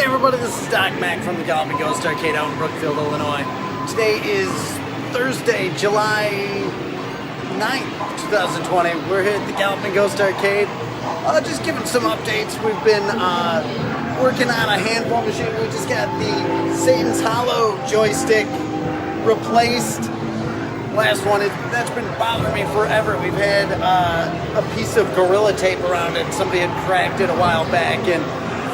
everybody, this is Doc Mack from the Galloping Ghost Arcade out in Brookfield, Illinois. Today is Thursday, July 9th, 2020. We're here at the Galloping Ghost Arcade. Just giving some updates. We've been working on a handball machine. We just got the Satan's Hollow joystick replaced. Last one, that's been bothering me forever. We've had a piece of Gorilla Tape around it. Somebody had cracked it a while back and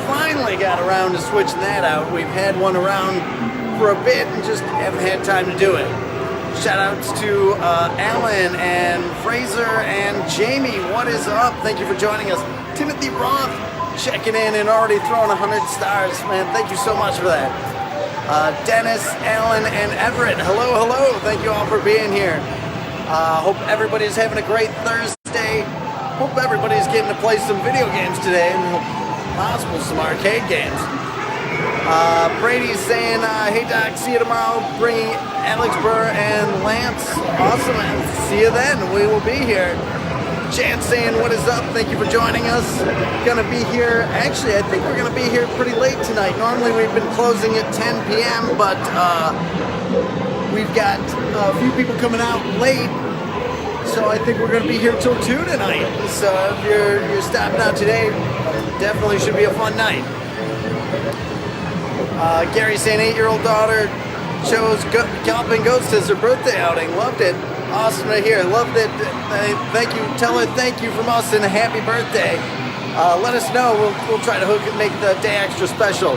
finally got around to switching that out. We've had one around for a bit and just haven't had time to do it. Shout outs to Alan and Fraser and Jamie. What is up? Thank you for joining us. Timothy Roth checking in and already throwing 100 stars. Man, thank you so much for that. Dennis, Alan, and Everett. Hello, hello. Thank you all for being here. Hope everybody's having a great Thursday. Hope everybody's getting to play some video games today and possible some arcade games. Brady's saying, hey Doc, see you tomorrow. Bringing Alex Burr and Lance. Awesome, man. See you then. We will be here. Chance saying, what is up? Thank you for joining us. Gonna be here. Actually, I think we're gonna be here pretty late tonight. Normally we've been closing at 10 p.m., but we've got a few people coming out late. So I think we're gonna be here till 2 tonight. So if you're stopping out today, definitely should be a fun night. Gary saying 8-year-old daughter chose Galloping Ghost as her birthday outing. Loved it. Awesome to hear. Loved it. Thank you. Tell her thank you from us and a happy birthday. Let us know. We'll try to make the day extra special.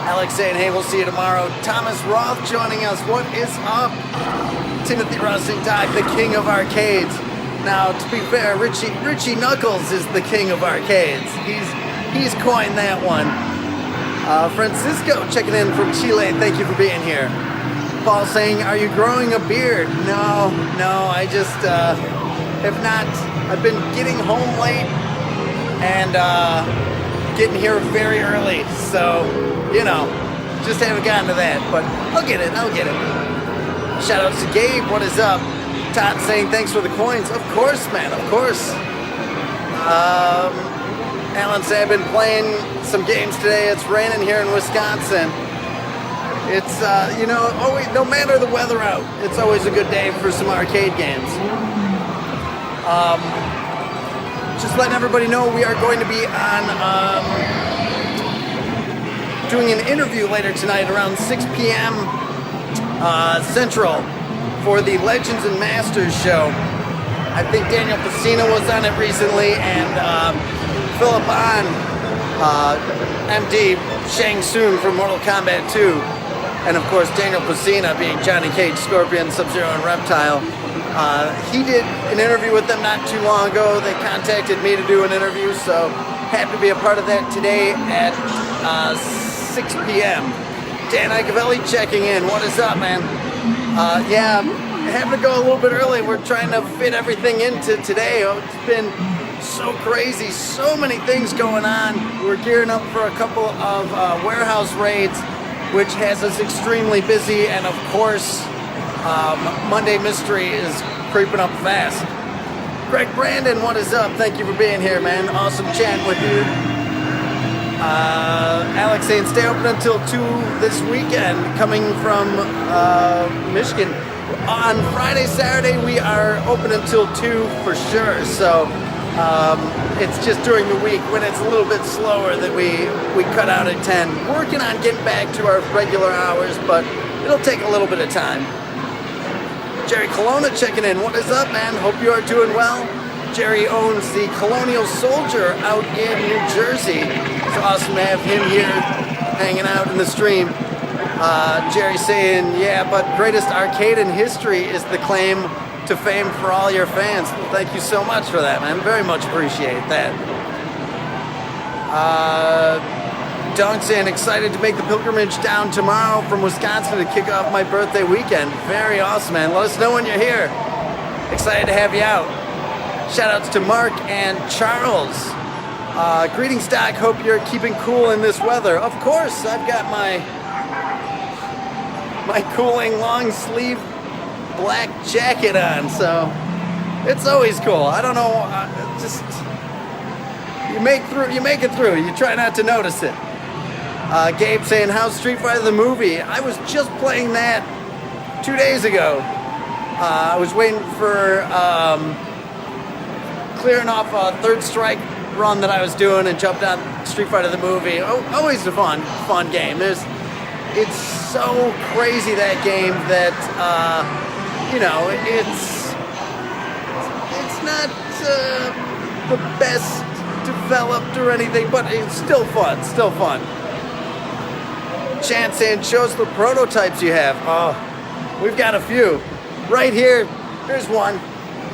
Alex saying, hey, we'll see you tomorrow. Thomas Roth joining us. What is up? Timothy Ross and Doc, the king of arcades. Now, to be fair, Richie Knuckles is the king of arcades. He's coined that one. Francisco checking in from Chile. Thank you for being here. Paul saying, are you growing a beard? No, I just have not. I've been getting home late and getting here very early. So, just haven't gotten to that. But I'll get it. Shout outs to Gabe. What is up? Todd saying, thanks for the coins. Of course, man. Of course. Alan said, I've been playing some games today. It's raining here in Wisconsin. It's, always, no matter the weather out, it's always a good day for some arcade games. Just letting everybody know we are going to be on, doing an interview later tonight around 6 p.m. Central for the Legends and Masters show. I think Daniel Pacino was on it recently, and Philip Ahn, MD, Shang Tsung from Mortal Kombat 2, and of course Daniel Pacino being Johnny Cage, Scorpion, Sub-Zero, and Reptile. He did an interview with them not too long ago. They contacted me to do an interview, so happy to be a part of that today at 6 p.m. Dan Icavelli checking in. What is up, man? Yeah, having to go a little bit early. We're trying to fit everything into today. It's been so crazy, so many things going on. We're gearing up for a couple of warehouse raids, which has us extremely busy, and of course, Monday Mystery is creeping up fast. Greg Brandon, what is up? Thank you for being here, man. Awesome chatting with you. Alex saying, stay open until 2 this weekend, coming from Michigan. On Friday, Saturday, we are open until 2 for sure, so it's just during the week when it's a little bit slower that we cut out at 10. Working on getting back to our regular hours, but it'll take a little bit of time. Jerry Colonna checking in. What is up, man? Hope you are doing well. Jerry owns the Colonial Soldier out in New Jersey. It's awesome to have him here hanging out in the stream. Jerry saying, yeah, but greatest arcade in history is the claim to fame for all your fans. Well, thank you so much for that, man. Very much appreciate that. Dunk saying, excited to make the pilgrimage down tomorrow from Wisconsin to kick off my birthday weekend. Very awesome, man. Let us know when you're here. Excited to have you out. Shout outs to Mark and Charles. Greetings, Doc. Hope you're keeping cool in this weather. Of course, I've got my cooling long sleeve black jacket on, so it's always cool. I don't know, just you make it through. You try not to notice it. Gabe saying, how's Street Fighter the movie? I was just playing that 2 days ago. I was waiting for clearing off a third strike run that I was doing and jumped on Street Fighter the movie. Always a fun game. It's so crazy, that game, that you know, it's not the best developed or anything, but it's still fun. Chance saying, show us the prototypes you have. Oh, we've got a few. Right here, here's one.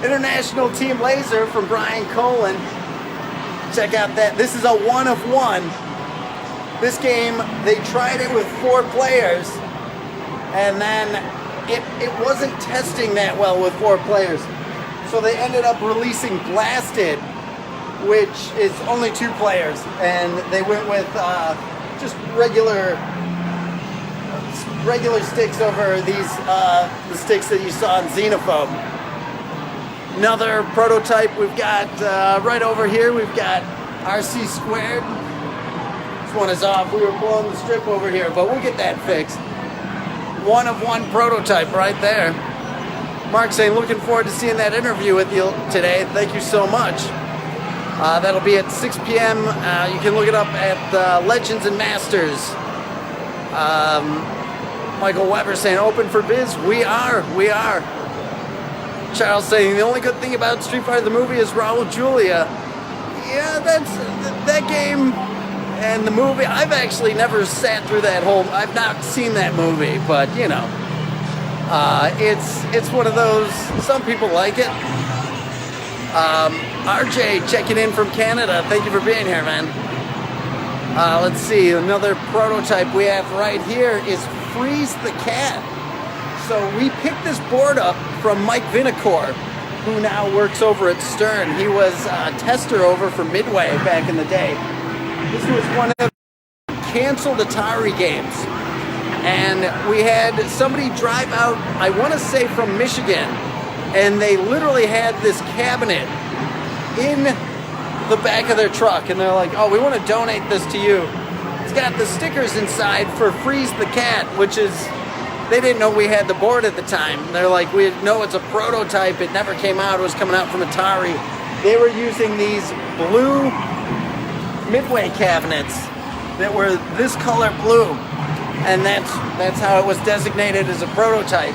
International Team Laser from Brian Colin. Check out that. This is a 1 of 1. This game, they tried it with 4 players, and then it wasn't testing that well with 4 players. So they ended up releasing Blasted, which is only 2 players, and they went with just regular sticks over these the sticks that you saw in Xenophobe. Another prototype we've got right over here. We've got RC Squared. This one is off. We were blowing the strip over here, but we'll get that fixed. 1 of 1 prototype right there. Mark saying, looking forward to seeing that interview with you today. Thank you so much. That'll be at 6 p.m. You can look it up at Legends and Masters. Michael Weber saying, open for biz. We are. Charles saying, the only good thing about Street Fighter the movie is Raul Julia. Yeah, that game and the movie. I've actually never sat through that whole. I've not seen that movie, but you know, it's one of those. Some people like it. RJ checking in from Canada. Thank you for being here, man. Let's see. Another prototype we have right here is Freeze the Cat. So we picked this board up from Mike Vinacore, who now works over at Stern. He was a tester over for Midway back in the day. This was one of the canceled Atari games. And we had somebody drive out, I want to say from Michigan, and they literally had this cabinet in the back of their truck. And they're like, oh, we want to donate this to you. It's got the stickers inside for Freeze the Cat, which is... They didn't know we had the board at the time. They're like, we know it's a prototype. It never came out. It was coming out from Atari. They were using these blue Midway cabinets that were this color blue, and that's how it was designated as a prototype.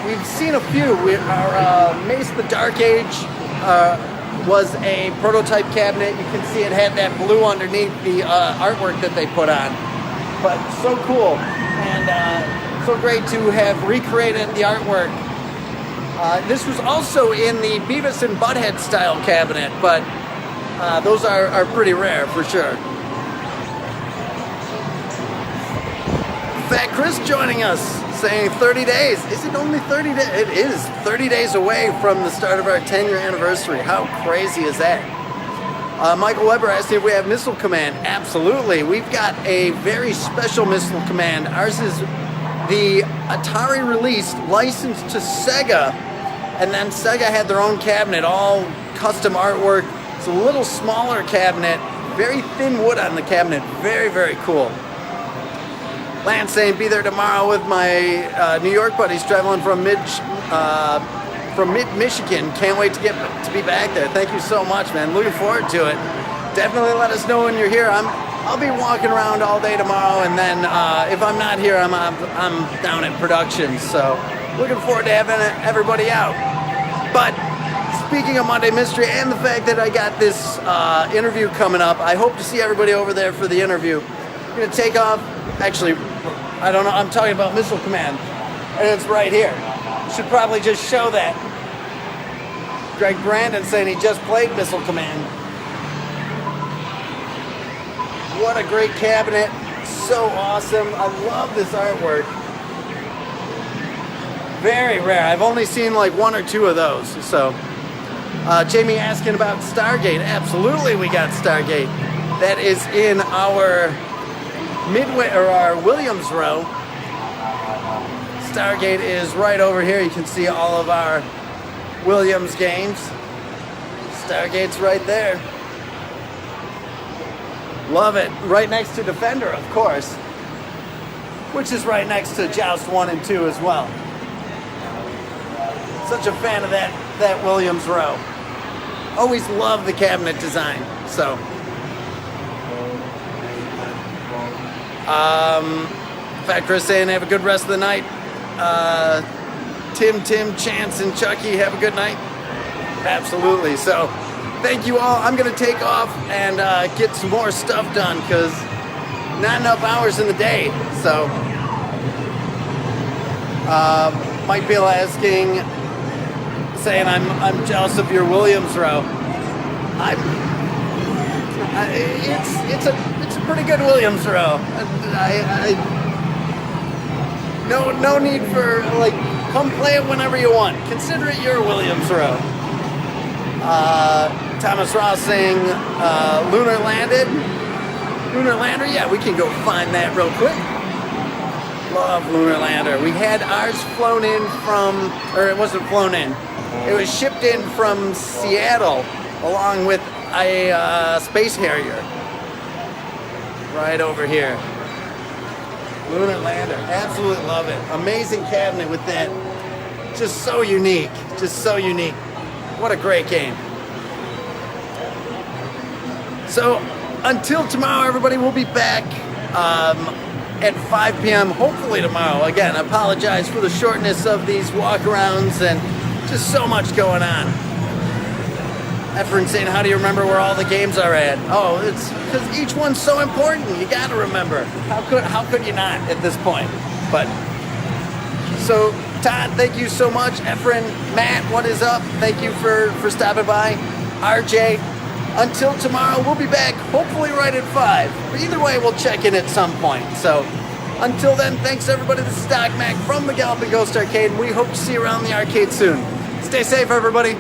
We've seen a few. Our Mace the Dark Age was a prototype cabinet. You can see it had that blue underneath the artwork that they put on. But so cool, and so great to have recreated the artwork. This was also in the Beavis and Butthead style cabinet, but those are pretty rare for sure. Fat Chris joining us, saying 30 days. Is it only 30 days? It is 30 days away from the start of our 10-year anniversary. How crazy is that? Michael Weber asked if we have Missile Command. Absolutely. We've got a very special Missile Command. Ours is the Atari release licensed to Sega, and then Sega had their own cabinet, all custom artwork. It's a little smaller cabinet, very thin wood on the cabinet. Very, very cool. Lance saying, be there tomorrow with my New York buddies traveling from mid-Michigan. Can't wait to be back there. Thank you so much, man. Looking forward to it. Definitely let us know when you're here. I'll be walking around all day tomorrow, and then if I'm not here, I'm down at production. So looking forward to having everybody out. But speaking of Monday Mystery and the fact that I got this interview coming up, I hope to see everybody over there for the interview. I'm going to take off. Actually, I don't know. I'm talking about Missile Command, and it's right here. Should probably just show that. Greg Brandon saying he just played Missile Command. What a great cabinet. So awesome. I love this artwork. Very rare. I've only seen like 1 or 2 of those. So, Jamie asking about Stargate. Absolutely, we got Stargate. That is in our Midway, or our Williams row. Stargate is right over here. You can see all of our Williams games. Stargate's right there. Love it. Right next to Defender, of course, which is right next to Joust 1 and 2 as well. Such a fan of that Williams row. Always love the cabinet design. So, Fat Chris saying have a good rest of the night. Tim, Chance, and Chucky, have a good night. Absolutely. So, thank you all. I'm going to take off and get some more stuff done because not enough hours in the day. So, Mike Beal asking, saying I'm jealous of your Williams row. It's a pretty good Williams row. No need for, like, come play it whenever you want. Consider it your Williams row. Thomas Ross saying Lunar Lander, yeah, we can go find that real quick. Love Lunar Lander. We had ours flown in from, or it wasn't flown in, it was shipped in from Seattle along with a Space Harrier. Right over here. Lunar Lander, absolutely love it. Amazing cabinet with that. Just so unique, What a great game. So, until tomorrow, everybody, we'll be back at 5 p.m., hopefully tomorrow. Again, I apologize for the shortness of these walkarounds and just so much going on. Efren saying, how do you remember where all the games are at? Oh, it's because each one's so important. You got to remember. How could you not at this point? But, so, Todd, thank you so much. Efren, Matt, what is up? Thank you for stopping by. RJ, until tomorrow, we'll be back, hopefully right at 5. But either way, we'll check in at some point. So, until then, thanks everybody. This is Doc Mack from the Galloping Ghost Arcade. We hope to see you around the arcade soon. Stay safe, everybody.